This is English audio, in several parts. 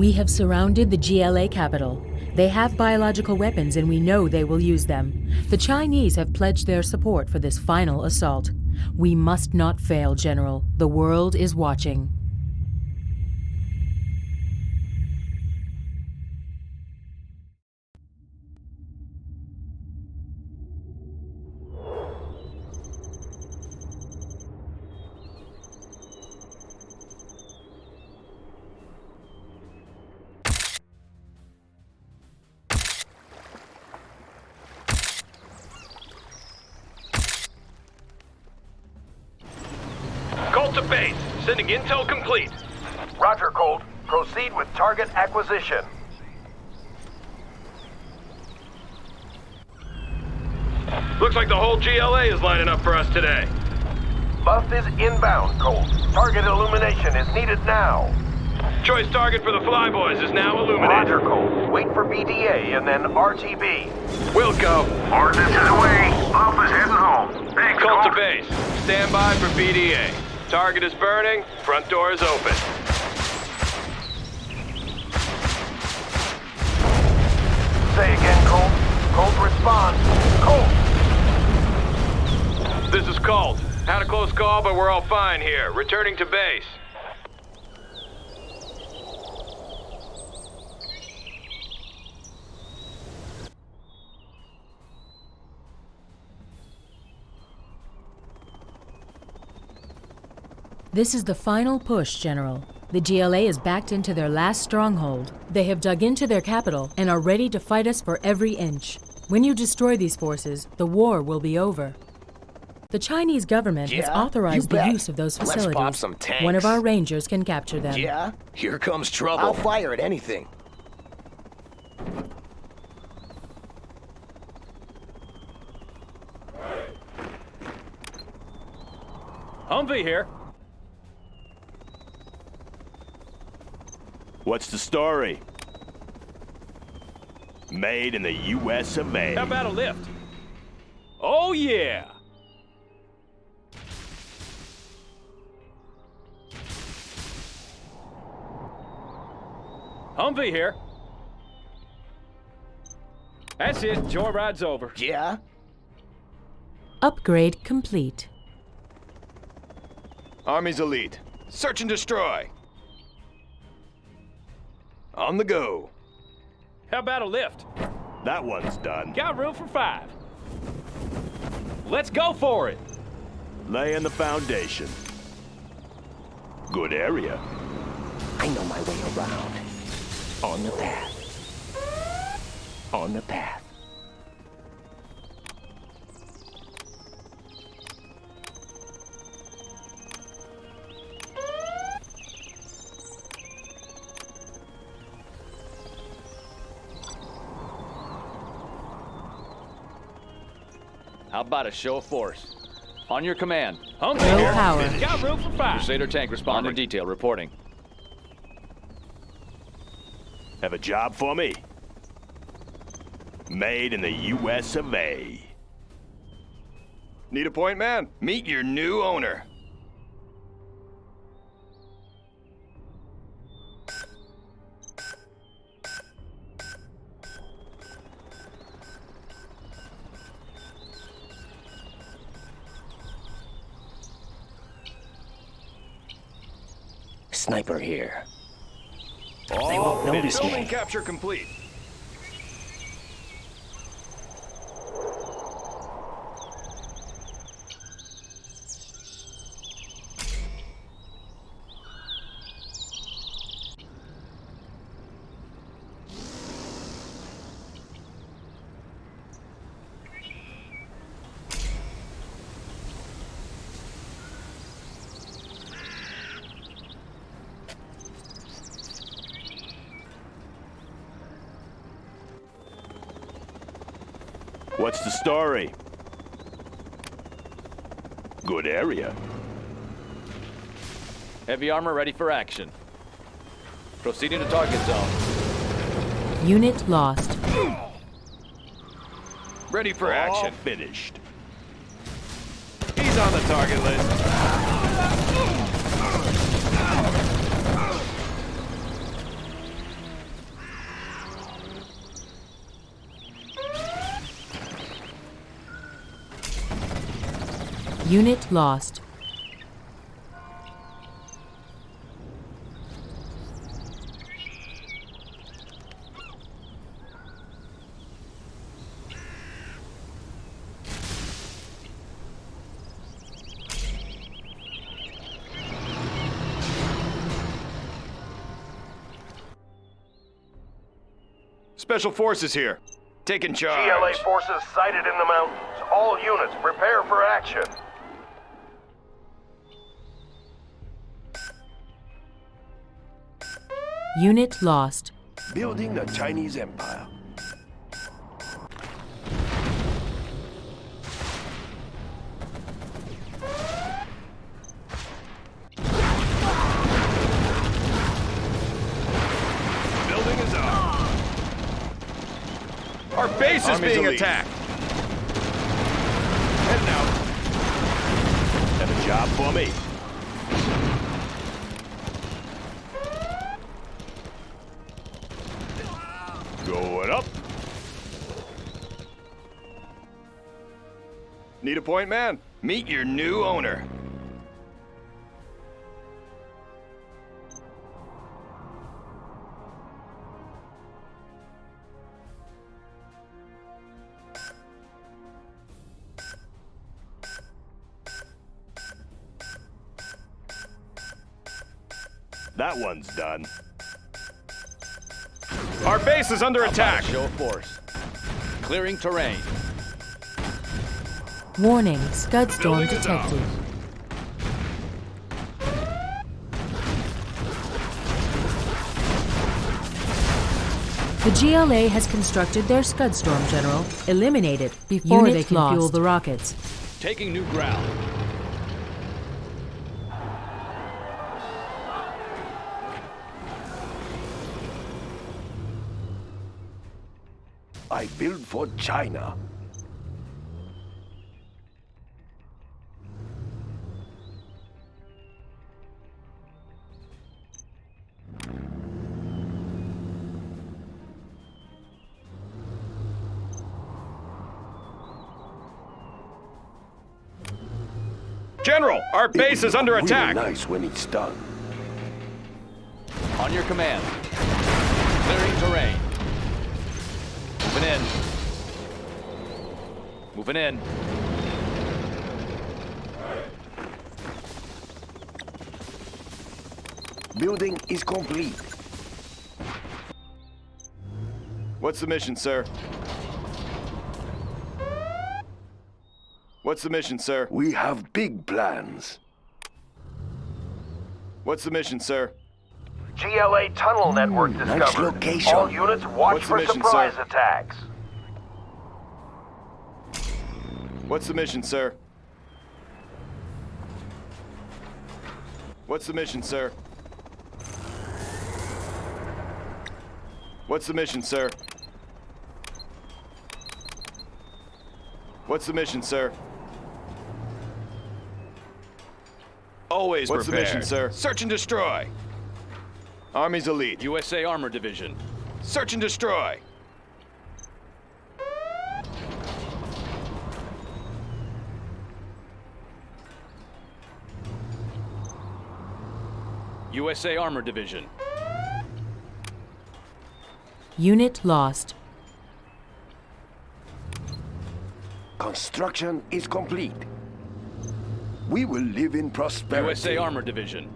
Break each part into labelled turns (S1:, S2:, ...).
S1: We have surrounded the GLA capital. They have biological weapons and we know they will use them. The Chinese have pledged their support for this final assault. We must not fail, General. The world is watching.
S2: Colt to base. Sending intel complete.
S3: Roger, Colt. Proceed with target acquisition.
S2: Looks like the whole GLA is lining up for us today.
S3: Buff is inbound, Colt. Target illumination is needed now.
S2: Choice target for the Flyboys is now illuminated.
S3: Roger, Colt. Wait for BDA and then RTB.
S2: We'll go.
S3: Ordnance is away. Buff is heading home. Thanks,
S2: Colt to
S3: Colt.
S2: base. Stand by for BDA. Target is burning. Front door is open.
S3: Say again, Colt. Colt responds. Colt!
S2: This is Colt. Had a close call, but we're all fine here. Returning to base.
S1: This is the final push, General. The GLA is backed into their last stronghold. They have dug into their capital and are ready to fight us for every inch. When you destroy these forces, the war will be over. The Chinese government has authorized the use of those facilities.
S4: Let's pop some tanks.
S1: One of our rangers can capture them.
S4: Yeah? Here comes trouble.
S5: I'll fire at anything.
S2: Humvee here.
S6: What's the story? Made in the US of A.
S2: How about a lift? Oh, yeah. Humvee here. That's it. Joyride's over.
S5: Yeah?
S1: Upgrade complete.
S6: Army's elite. Search and destroy. On the go.
S2: How about a lift?
S6: That one's done.
S2: Got room for 5. Let's go for it.
S6: Laying the foundation. Good area.
S5: I know my way around. On the path. On the path.
S7: How about a show of force? On your command.
S2: Humvee
S1: No
S2: here.
S1: power.
S2: Got room for 5.
S7: Crusader tank responding. Armor detail reporting.
S6: Have a job for me? Made in the US of A.
S3: Need a point, man? Meet your new owner.
S5: Sniper here.
S2: All
S5: They won't notice
S2: building
S5: me.
S2: capture complete.
S6: What's the story? Good area.
S7: Heavy armor ready for action. Proceeding to target zone.
S1: Unit lost.
S2: Ready for
S6: All
S2: action.
S6: finished.
S2: He's on the target list.
S1: Unit lost.
S6: Special Forces here. Taking charge.
S3: GLA forces sighted in the mountains. All units, prepare for action.
S1: Unit lost.
S3: Building the Chinese Empire.
S6: Building is up. Our base is being attacked. Heading out. Have a job for me. Going up. Need a point, man? Meet your new owner. That one's done. Our base is under attack.
S7: Show of force. Clearing terrain.
S1: Warning, Scud storm
S6: Building is up.
S1: detected. The GLA has constructed their Scud storm, General. Eliminate it before they can fuel the rockets.
S7: Taking new ground.
S3: I build for China.
S6: General, our base is under attack.
S3: Nice when it's done.
S7: On your command. Clearing terrain. Moving in. Moving in.
S3: Building is complete.
S6: What's the mission, sir? What's the mission, sir?
S3: We have big plans.
S6: What's the mission, sir?
S3: GLA tunnel network discovered.
S8: nice location.
S3: All units watch
S6: What's the
S3: for
S6: mission,
S3: surprise
S6: sir?
S3: attacks.
S6: What's the mission, sir? What's the mission, sir? What's the mission, sir? What's the mission, sir? Always
S2: What's the
S6: prepared.
S2: mission, sir?
S6: Search and destroy. Army's elite.
S7: USA Armor Division.
S6: Search and destroy.
S7: USA Armor Division.
S1: Unit lost.
S8: Construction is complete. We will live in prosperity.
S7: USA Armor Division.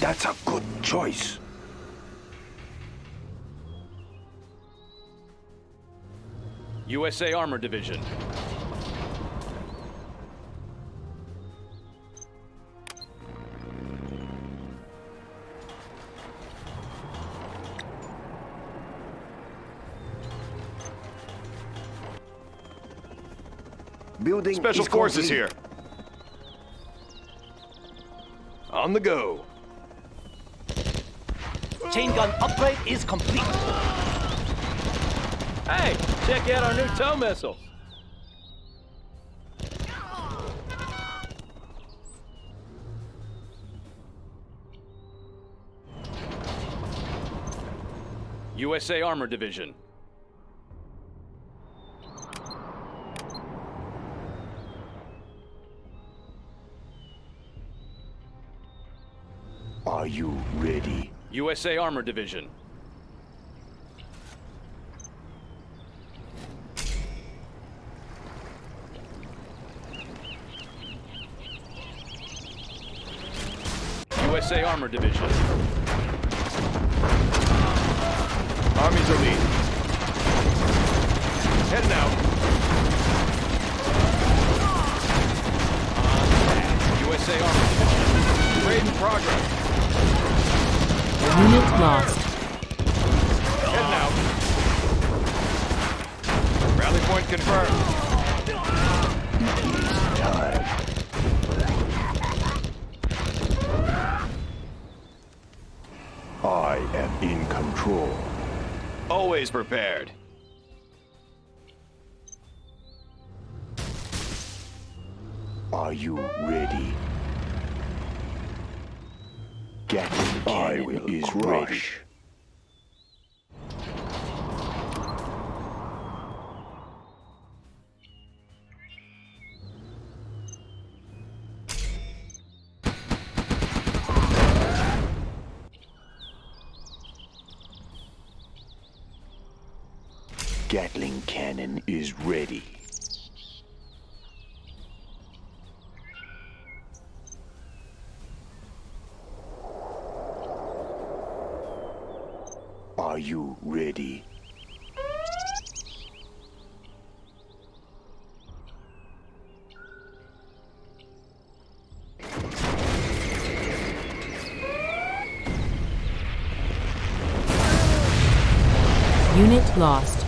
S8: That's a good choice.
S7: USA Armor Division.
S8: Building
S6: Special
S8: is
S6: Forces
S8: complete.
S6: here. On the go.
S5: Chain gun upgrade is complete.
S2: Hey, check out our new tow missiles.
S7: USA Armor Division.
S8: Are you ready?
S7: USA Armor Division. USA Armor Division.
S2: Army's elite. Heading out.
S7: USA Armor Division.
S2: Raid in progress.
S1: Unit lost.
S2: Heading out. Rally point confirmed.
S8: Time. I am in control.
S2: Always prepared.
S8: Are you ready? Gatling cannon is crush. Ready. Gatling cannon is ready. Are you ready?
S1: Unit lost.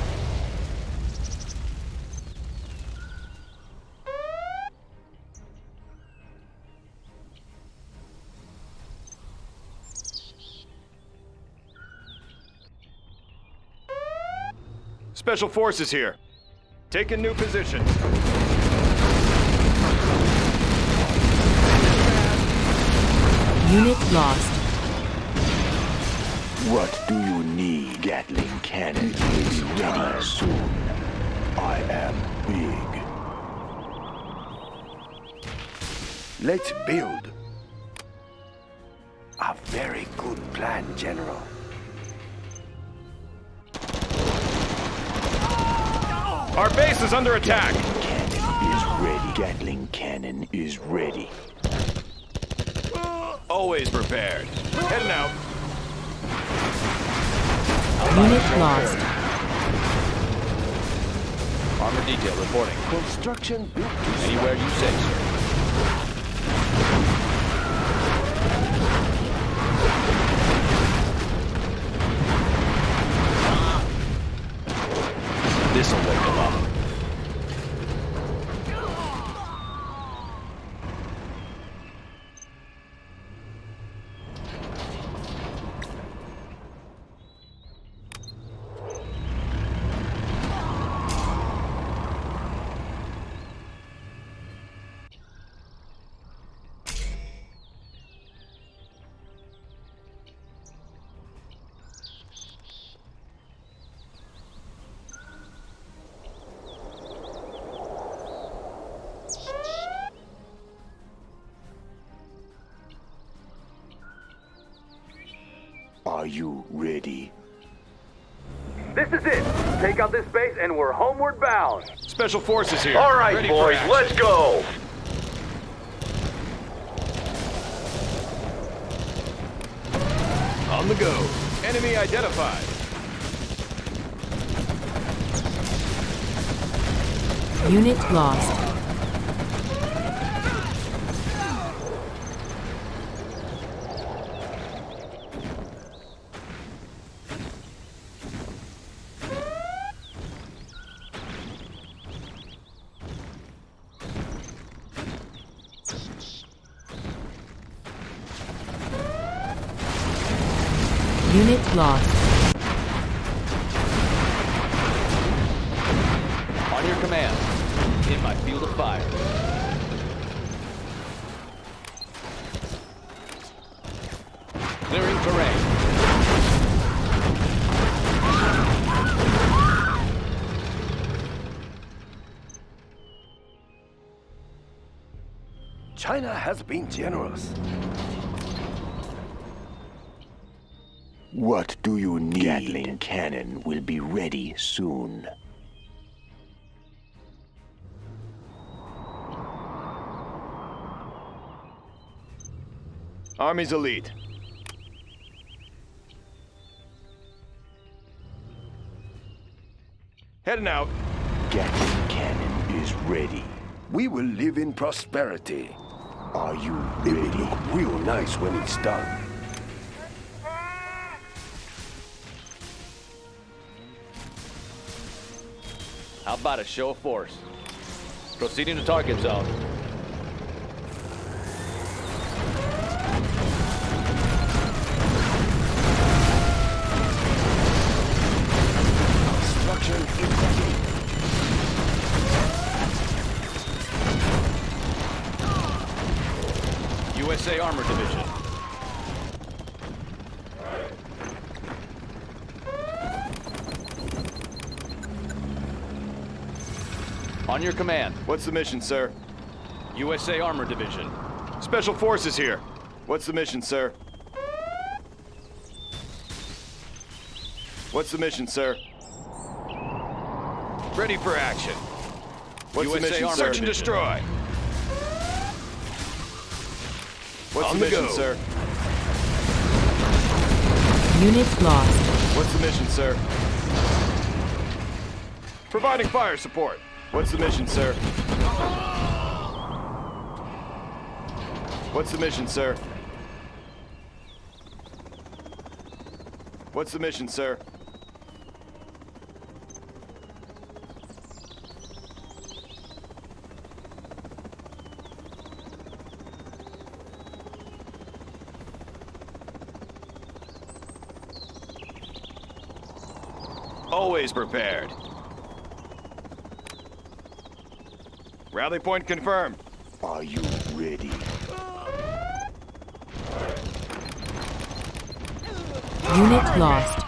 S2: Special Forces here. Taking new positions.
S1: Unit lost.
S8: What do you need? Gatling cannon is ready soon. I am big. Let's build. A very good plan, General.
S2: Our base is under attack.
S8: Gatling cannon is ready.
S2: Always prepared. Heading out.
S1: Unit lost.
S7: Armor detail reporting.
S8: Construction built to
S7: Anywhere you say, sir. This'll wake them up.
S8: Are you ready?
S3: This is it. Take out this base and we're homeward bound.
S2: Special Forces here.
S3: All right,
S2: Ready for
S3: boys,
S2: action.
S3: let's go.
S2: On the go. Enemy identified.
S1: Unit lost. Unit lost.
S7: On your command. In my field of fire. Clearing terrain.
S8: China has been generous. What do you need? Gatling cannon will be ready soon.
S6: Army's elite. Heading out.
S8: Gatling cannon is ready.
S3: We will live in prosperity.
S8: Are you
S3: It will
S8: ready?
S3: look real nice when it's done.
S7: How about a show of force? Proceeding to target zone.
S3: Structure is ready.
S7: USA Armor Division. On your command,
S6: What's the mission, sir?
S7: USA Armor Division.
S6: Special Forces here. What's the mission, sir? What's the mission, sir?
S2: Ready for action.
S6: What's
S7: USA
S6: the mission,
S7: Armor
S6: sir?
S2: Search and destroy.
S6: What's
S2: On
S6: the
S2: the
S6: mission,
S2: go.
S6: sir?
S1: Unit lost.
S6: What's the mission, sir? Providing fire support. What's the mission, sir? What's the mission, sir? What's the mission, sir?
S2: Always prepared.
S6: Rally point confirmed.
S8: Are you ready?
S1: Unit lost.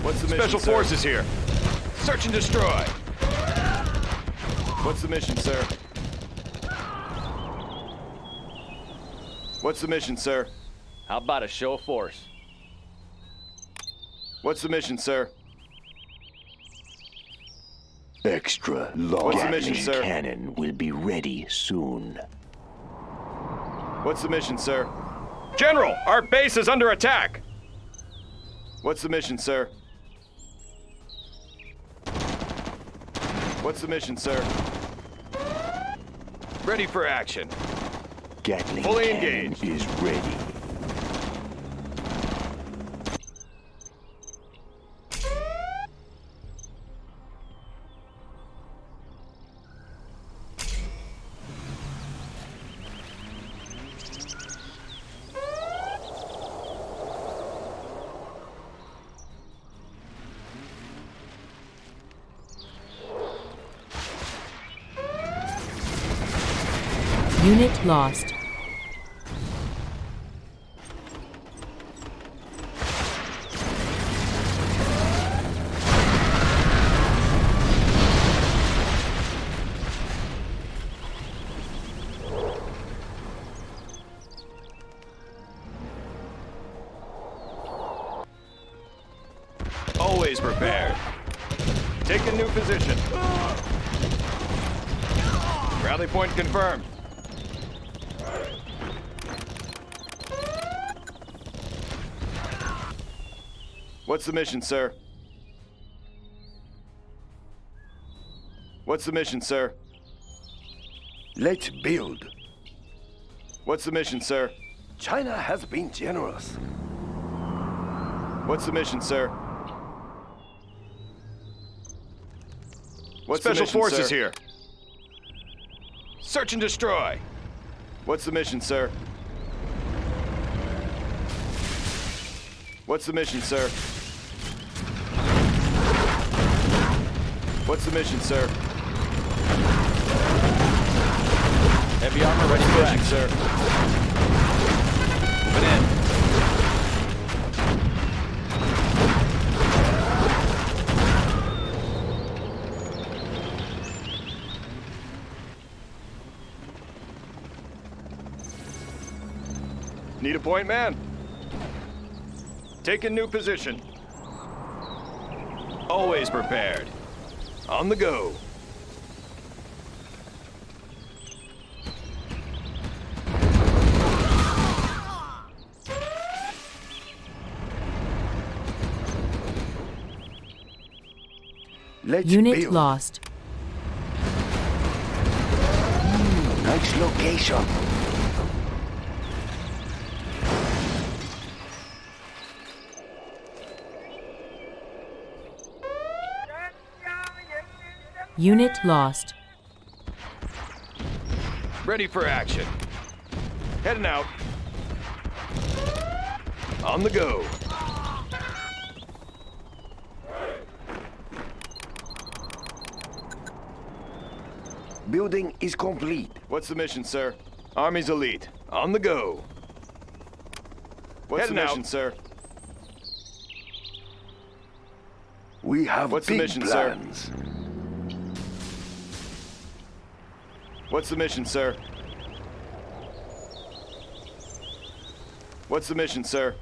S6: What's the mission,
S2: Special
S6: sir?
S2: Forces here. Search and destroy.
S6: What's the mission, sir? What's the mission, sir?
S7: How about a show of force?
S6: What's the mission, sir?
S8: Extra long.
S6: What's the mission,
S8: Gatling
S6: sir?
S8: cannon will be ready soon.
S6: What's the mission, sir?
S2: General, our base is under attack.
S6: What's the mission, sir? What's the mission, sir?
S2: Ready for action.
S8: Gatling
S2: Fully
S8: cannon
S2: engaged.
S8: is ready.
S1: Unit lost.
S2: Always prepared.
S6: Take a new position. Rally point confirmed. What's the mission, sir? What's the mission, sir?
S3: Let's build.
S6: What's the mission, sir?
S3: China has been generous.
S6: What's the mission, sir? What's
S2: Special
S6: the mission,
S2: Forces
S6: sir?
S2: here. Search and destroy.
S6: What's the mission, sir? What's the mission, sir? What's the mission, sir?
S7: Heavy armor ready
S6: What's
S7: for
S6: the mission,
S7: action.
S6: sir?
S7: Moving in.
S6: Need a point man?
S2: Taking new position. Always prepared. On the go.
S8: Let's
S1: Unit
S8: build.
S1: lost.
S8: Nice location.
S1: Unit lost.
S2: Ready for action. Heading out. On the go.
S8: Building is complete.
S2: What's the mission, sir? Army's elite. On the go. What's Heading the mission, out. sir?
S8: We have
S2: What's the
S8: big
S2: mission, sir?
S8: plans.
S2: What's the mission, sir? What's the mission, sir?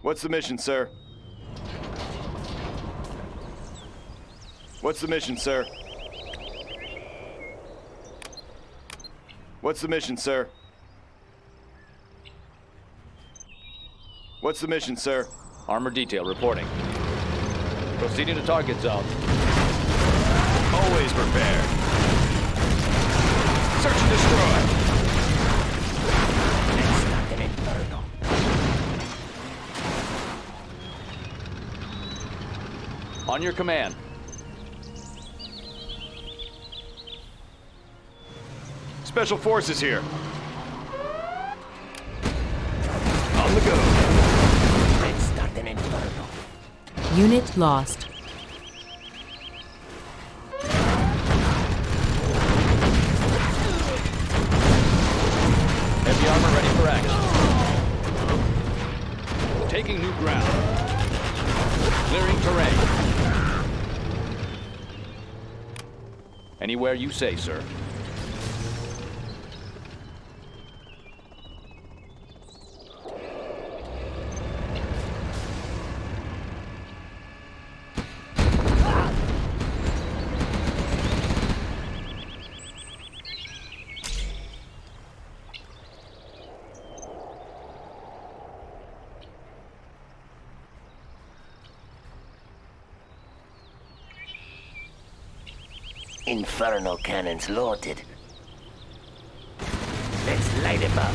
S2: What's the mission, sir? What's the mission, sir? What's the mission, sir? What's the mission, sir?
S7: Armor detail reporting. Proceeding to target zone.
S2: Always prepared. Search and destroy.
S7: On your command.
S2: Special Forces here. On the go.
S5: Let's start an inferno.
S1: Unit lost.
S7: Heavy armor ready for action. Taking new ground. Clearing terrain. Anywhere you say, sir.
S5: Inferno cannons loaded. Let's light him up.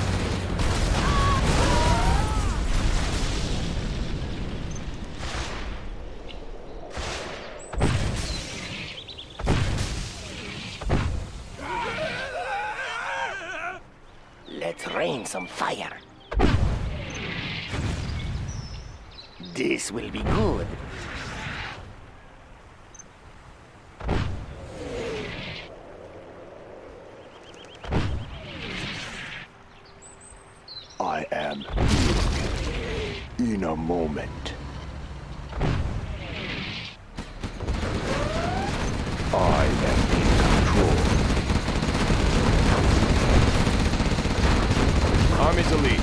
S5: Let's rain some fire. This will be good.
S8: I am in a moment. I am in control.
S2: Army's elite.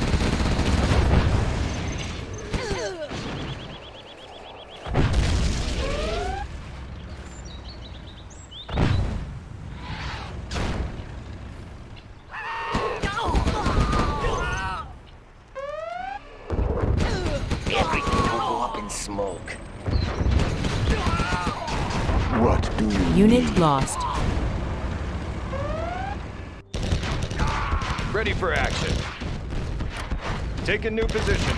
S5: Everything will go up in smoke.
S8: What do you
S1: Unit
S8: need?
S1: lost.
S2: Ready for action. Taking new position.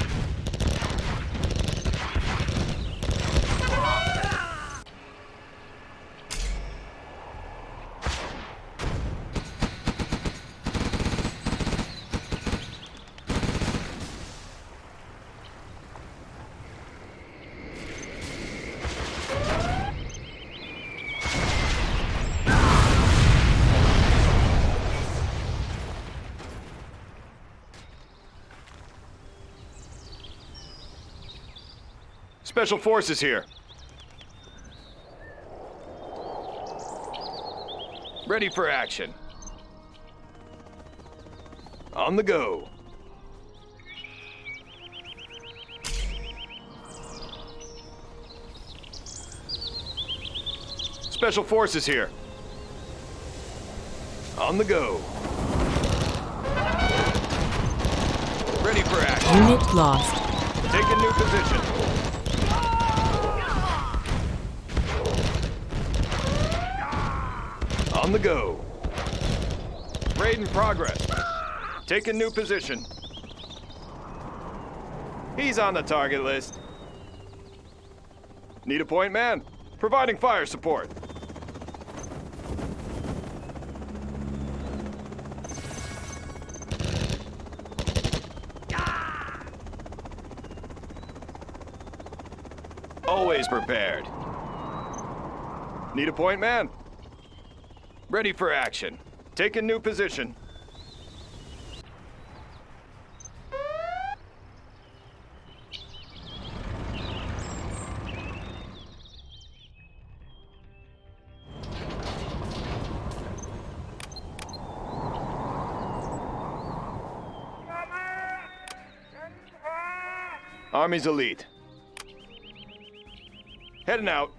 S2: Special Forces here. Ready for action. On the go. Special Forces here. On the go. Ready for action.
S1: Unit lost.
S2: Take a new position. On the go. Raid in progress. Take a new position. He's on the target list. Need a point man? Providing fire support. Always prepared. Need a point man? Ready for action. Take a new position. Army's elite. Heading out.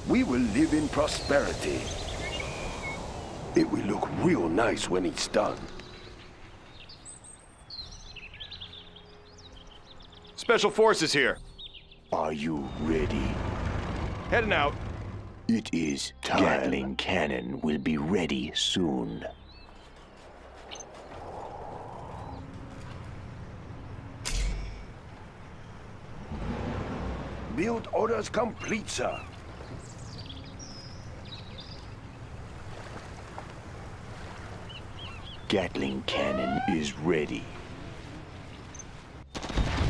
S8: We will live in prosperity. It will look real nice when it's done.
S2: Special Forces here.
S8: Are you ready?
S2: Heading out.
S8: It is time.
S5: Gatling cannon will be ready soon.
S8: Build orders complete, sir.
S5: Gatling cannon is ready.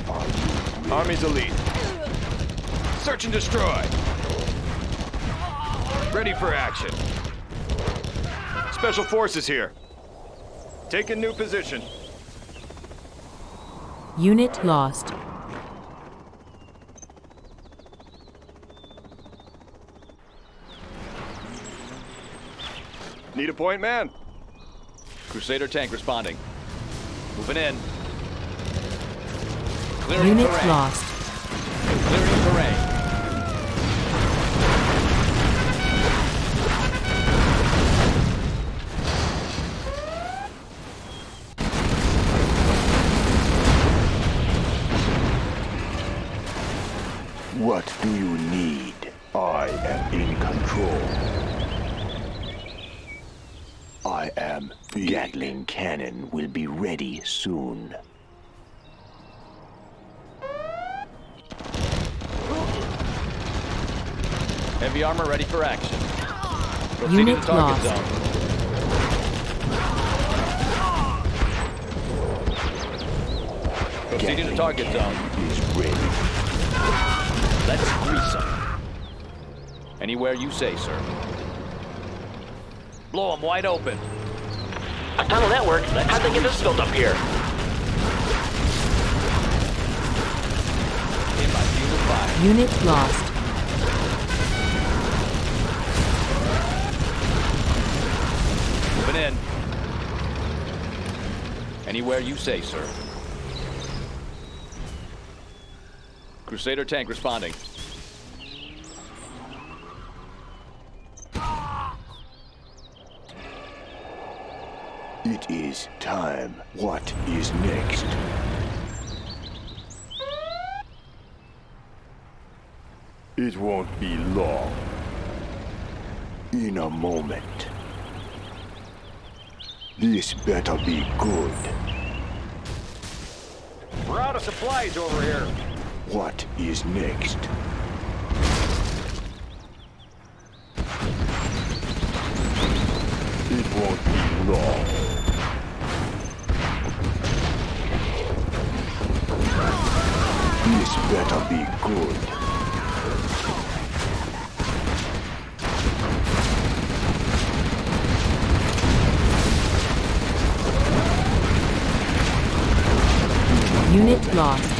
S8: Are you ready?
S2: Army's elite. Search and destroy. Ready for action. Special Forces here. Take a new position.
S1: Unit lost.
S2: Need a point man?
S7: Crusader tank responding. Moving in. Clearing
S1: Unit
S7: terrain.
S1: lost.
S7: Clearing terrain.
S8: What do you need? I am in control. I am big.
S5: Gatling cannon will be ready soon.
S7: Heavy armor ready for action. Proceeding
S1: Unit
S7: to target
S1: lost.
S7: zone. Proceeding to target zone.
S5: Is ready.
S7: Let's grease them. Anywhere you say, sir. Blow them wide open.
S5: A tunnel network? How'd they get this built up here?
S7: In my field of fire.
S1: Unit lost.
S7: Moving in. Anywhere you say, sir. Crusader tank responding.
S8: It is time. What is next? It won't be long. In a moment. This better be good.
S3: We're out of supplies over here.
S8: What is next? It won't be long. This better be good.
S1: Unit lost.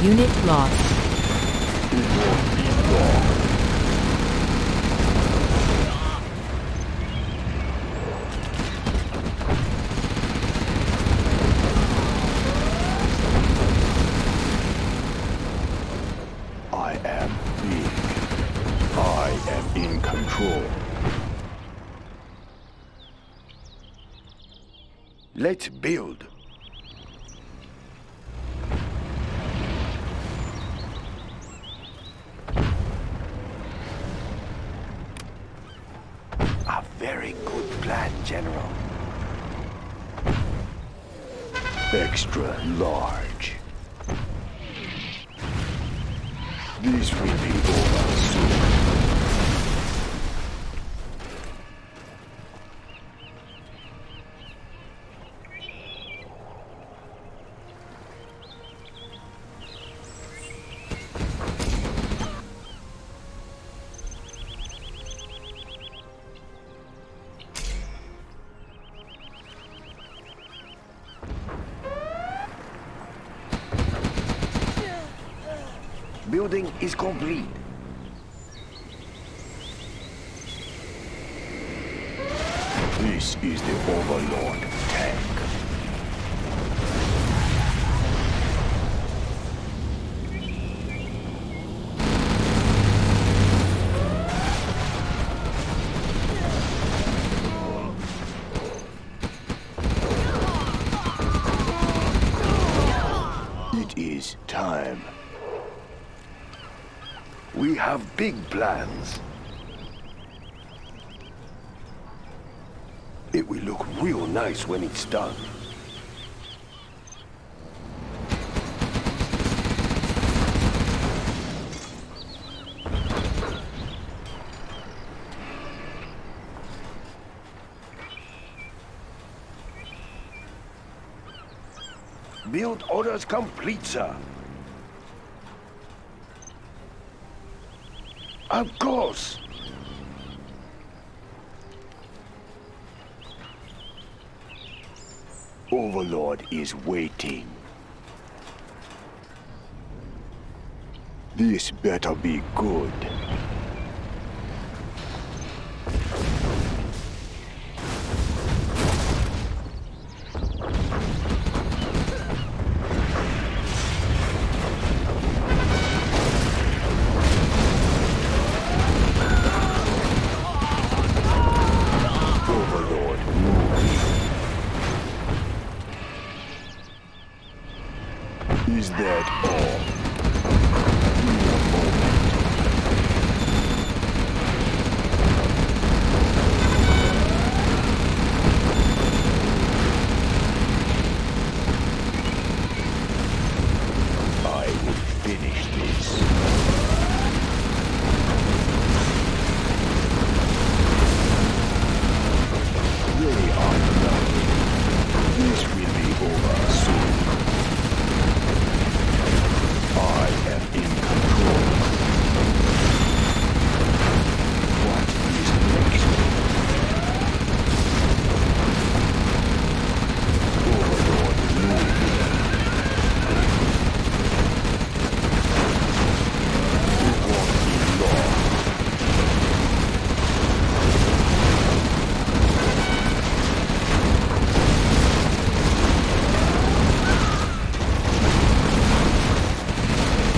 S1: Unit lost.
S8: It won't be long. I am big. I am in control. Let's build. A very good plan, General. Extra large. This will be over soon. Building is complete. This is the Overlord tank. It is time. We have big plans. It will look real nice when it's done. Build orders complete, sir. Of course. Overlord is waiting. This better be good. Is that all? In a moment. I will finish this. They are nothing. This will be over soon. I am in control. What is next? Overlord moving. It won't be long.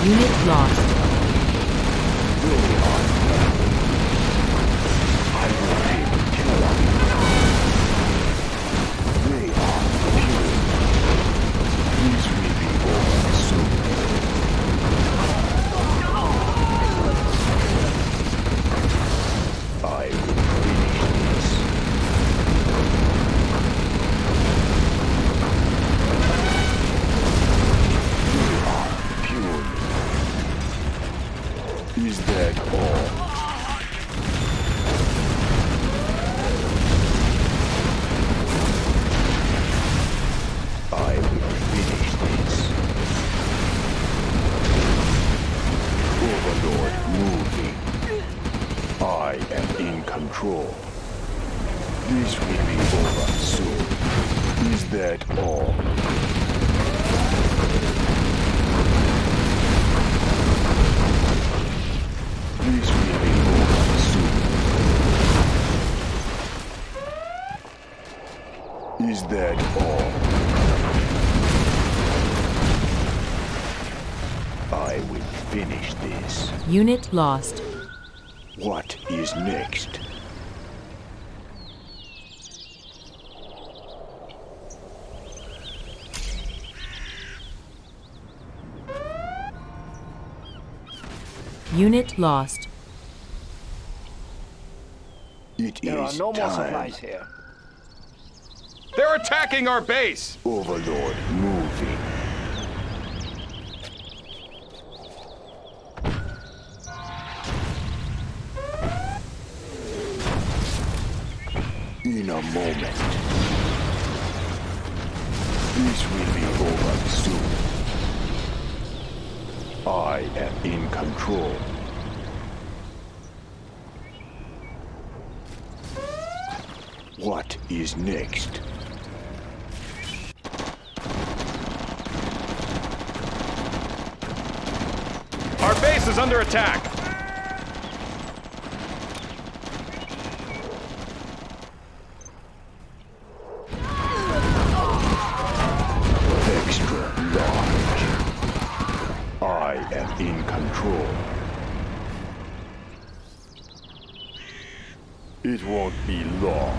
S1: Unit lost.
S8: They are nothing. I will take care of them. They are pure. This will be over soon. I will finish this. They are pure. Is that all? I will finish this. Overlord moving. I am in control. This will be over soon. Is that all? This will be over soon. Is that all? I will finish this.
S1: Unit lost.
S8: What is next?
S1: Unit lost.
S8: There are no more supplies
S3: here.
S2: They're attacking our base!
S8: Overlord moving. In a moment. This will be over soon. I am in control. What is next?
S2: Our base is under attack!
S8: Extra large. I am in control. It won't be long.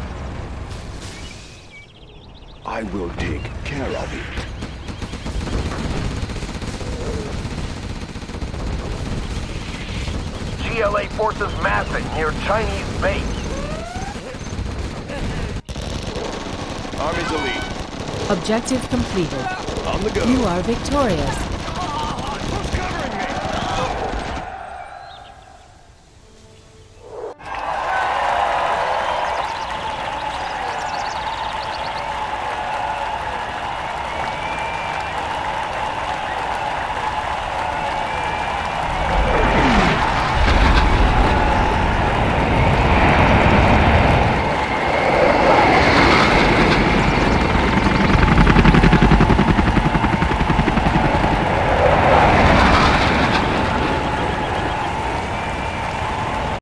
S8: I will take care of it.
S3: GLA forces massing near Chinese base.
S2: Army's elite.
S1: Objective completed.
S2: On the go.
S1: You are victorious.